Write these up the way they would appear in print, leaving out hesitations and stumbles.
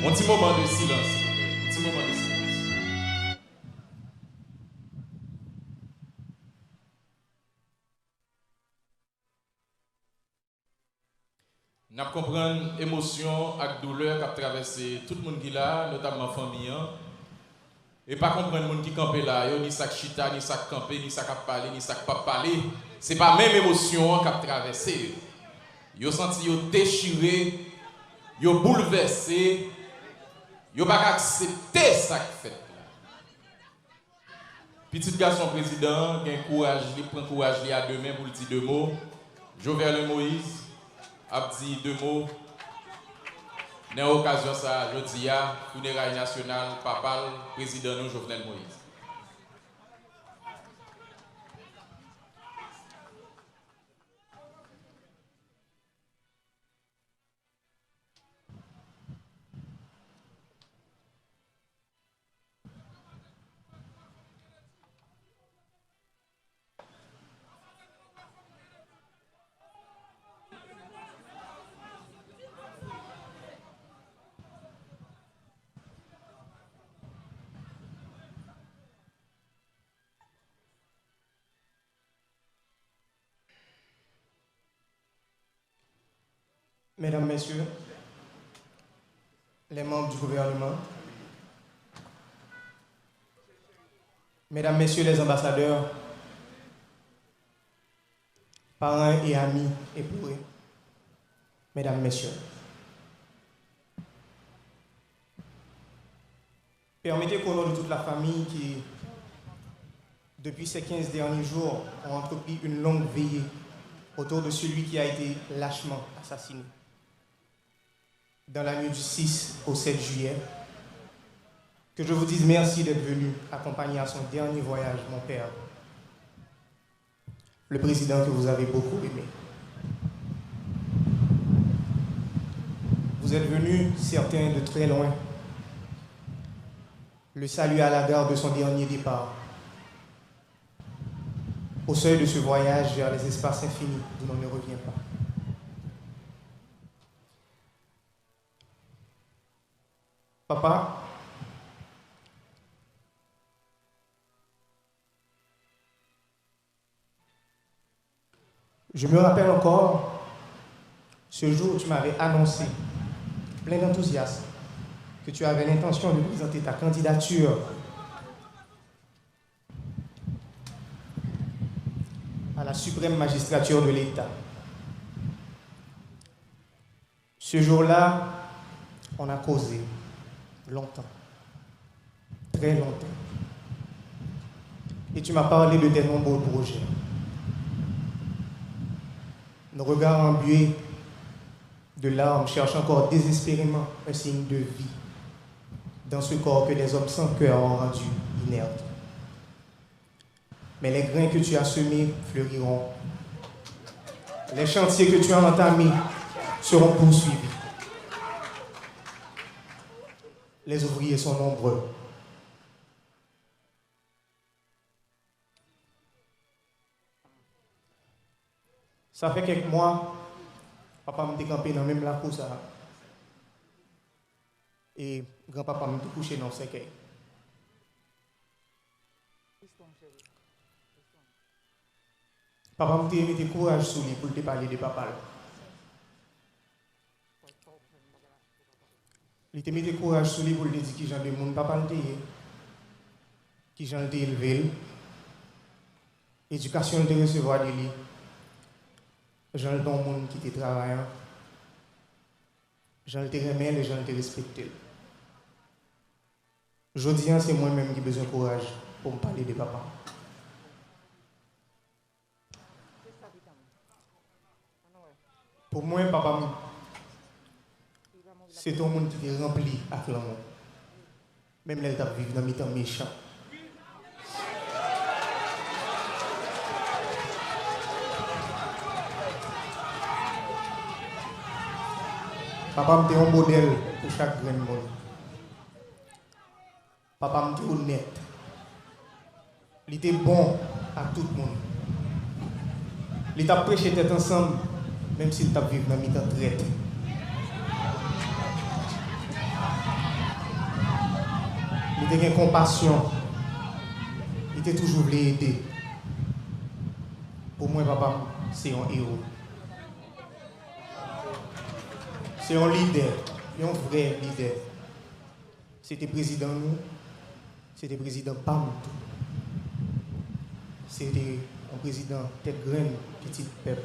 Un petit moment de silence, s'il vous plaît. Un petit moment de silence. Nous comprenons l'émotion et la douleur qui a traversé tout le monde qui est là, notamment la famille. Et pas comprendre les gens qui campent là, ni ça chita, ni ça campé, ni ça parler, ni ça pas parler. Ce n'est pas la même émotion qui a traversé. Ils ont senti déchiré, ils ont bouleversé, ils n'ont pas accepté ça qui fait. Petit garçon président, il courage, il prend courage à demain pour le dire deux mots. Jovenel Moïse a dit deux mots. Dans l'occasion ça, je dis à funérailles nationales, papal, président nous, Jovenel Moïse. Mesdames, Messieurs, les membres du gouvernement, Mesdames, Messieurs les ambassadeurs, parents et amis éplorés, Mesdames, Messieurs, permettez qu'au nom de toute la famille qui, depuis ces 15 derniers jours, ont entrepris une longue veillée autour de celui qui a été lâchement assassiné dans la nuit du 6 au 7 juillet, que je vous dise merci d'être venu accompagner à son dernier voyage mon père, le président que vous avez beaucoup aimé. Vous êtes venus, certains de très loin, le saluer à la gare de son dernier départ, au seuil de ce voyage vers les espaces infinis d'où l'on ne revient pas. Papa, je me rappelle encore ce jour où tu m'avais annoncé, plein d'enthousiasme, que tu avais l'intention de présenter ta candidature à la suprême magistrature de l'État. Ce jour-là, on a causé longtemps, très longtemps. Et tu m'as parlé de tes nombreux projets. Nos regards embués de larmes cherchent encore désespérément un signe de vie dans ce corps que des hommes sans cœur ont rendu inerte. Mais les grains que tu as semés fleuriront. Les chantiers que tu as entamés seront poursuivis. Les ouvriers sont nombreux. Ça fait quelques mois, papa m'a décampé dans même la course et grand-papa m'a couché dans le cercueil. Papa m'a mis courage sur lui pour te parler de papa. Il te mis courage sur lui pour te dire qui j'en de mon papa le qui j'en ai élevé, l'éducation de recevoir de lui, j'en ai don monde qui te travaille, j'en ai te remercié et j'en ai te respecté. Aujourd'hui, c'est moi-même qui ai besoin de courage pour me parler de papa. Pour moi, papa, c'est ton monde qui est rempli avec l'amour. Même là, tu vivre dans mes temps méchants. Papa, tu es un modèle pour chaque grand monde. Papa, tu es honnête. Il était bon à tout le monde. Il t'a prêché tête ensemble, même s'il t'a vécu dans mes temps traite. il était compassion, il était toujours voulu aider. Pour moi, papa, c'est un héros. C'est un leader, un vrai leader. C'était président nous, c'était président PAM. C'était un président tête graine, petit peuple.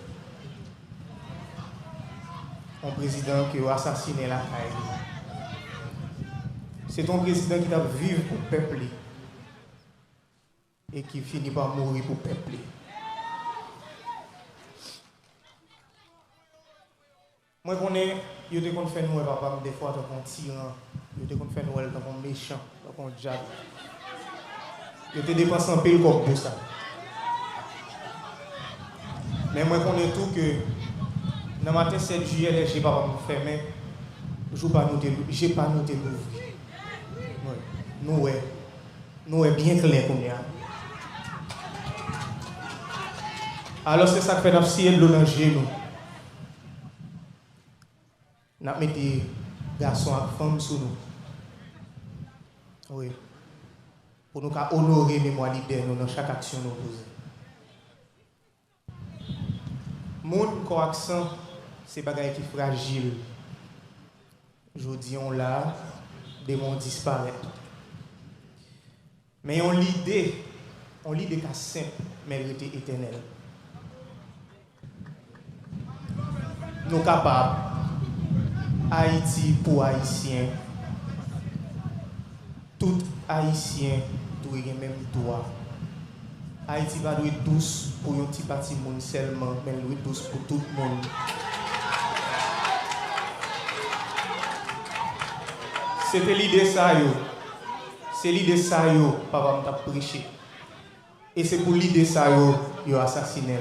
Un président qui a assassiné la caille. C'est un président qui a vécu pour le peuple et qui finit par mourir pour le peuple. Moi, je connais, je te compte faire nous, papa, des fois, comme un tyran, je te compte faire nous, comme un méchant, comme un diable. Je te dépense un peu comme pour ça. Mais moi, je connais tout que dans le matin 7 juillet, les j'ai pas me fermer, je n'ai pas noté l'ouvrir. Nous est bien clair comme ça. Alors, c'est ça que fait d'absiller de l'onanger, nous. Nous mettons des garçons et femmes sous nous. Oui. Pour nous honorer les mémoires leaders dans chaque action nous posons. Mon correction, c'est des choses qui sont fragiles. Je dis, on l'a, des mondes disparaissent. Mais on l'idée qui est simple, mais elle était éternelle. Nous sommes capables. Haïti pour Haïtiens, tout Haïtien doit avoir le même droit. Haïti va être douce pour un petit parti monde seulement, mais elle doit être douce pour tout le monde. C'était l'idée ça, c'est l'idée ça, papa m'a prêché. Et c'est pour l'idée ça, yo assassiné.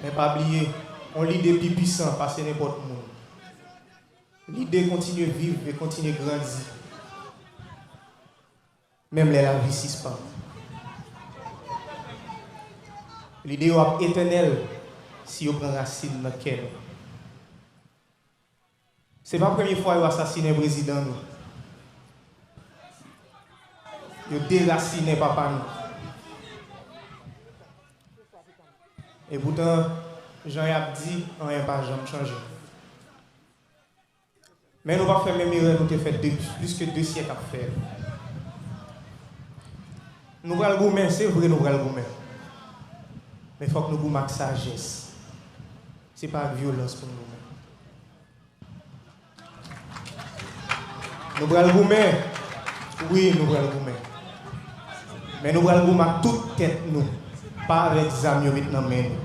Mais pas oublier. On l'idée plus puissante parce que n'importe où. L'idée continue à vivre et continue à grandir. Même les la vie si pas. L'idée est éternelle si on prend racine dans le cœur. Ce n'est pas la première fois qu'on a assassiné le président. Il a déraciné papa. Et pourtant, Jean-Yves dit, on n'a pas jamais changé. Mais nous ne pouvons pas faire même erreur, nous avons fait plus que 2 siècles à faire. Nous allons le gourmet, c'est vrai, nous allons le gourmet. Mais il faut que nous gourmet avec sagesse. Ce n'est pas avec violence pour nous. Nous allons le gourmet, oui, nous allons le gourmet. Mais nous allons le gourmet avec toute tête, nous. Pas avec des amis maintenant, mais nous.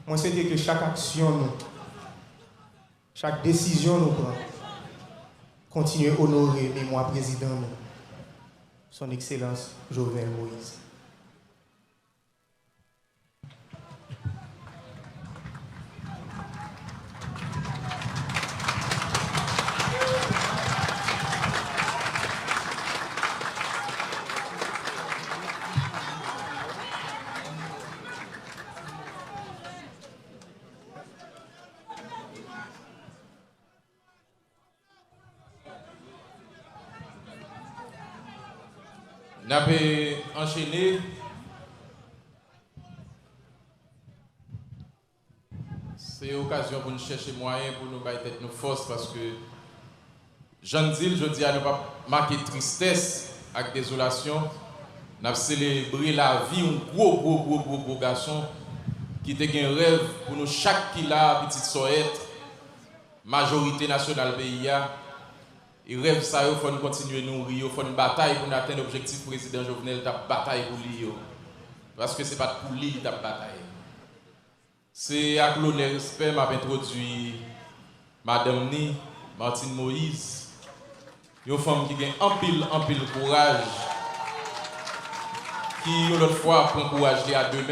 Moi, c'était que chaque action, chaque décision nous prend, continue à honorer le mémoire président, son Excellence Jovenel Moïse. Nous avons enchaîné. C'est l'occasion pour nous chercher moyens pour nous battre nos forces parce que Jean Dil, je dis à ne pas marquer tristesse avec désolation. Nous avons célébré la vie, un gros garçon qui était un rêve pour nous, chaque qui l'a, petite soette, majorité nationale pays. Et rêve ça, il faut continuer à nourrir, il faut une bataille pour atteindre l'objectif président Jovenel, il bataille pour lui. Parce que ce n'est pas pour lui qu'il bataille. C'est avec l'honneur et respect, m'a introduit Madame Ni, Martine Moïse, une femme qui a un pile courage, qui l'autre fois prend courage à demain.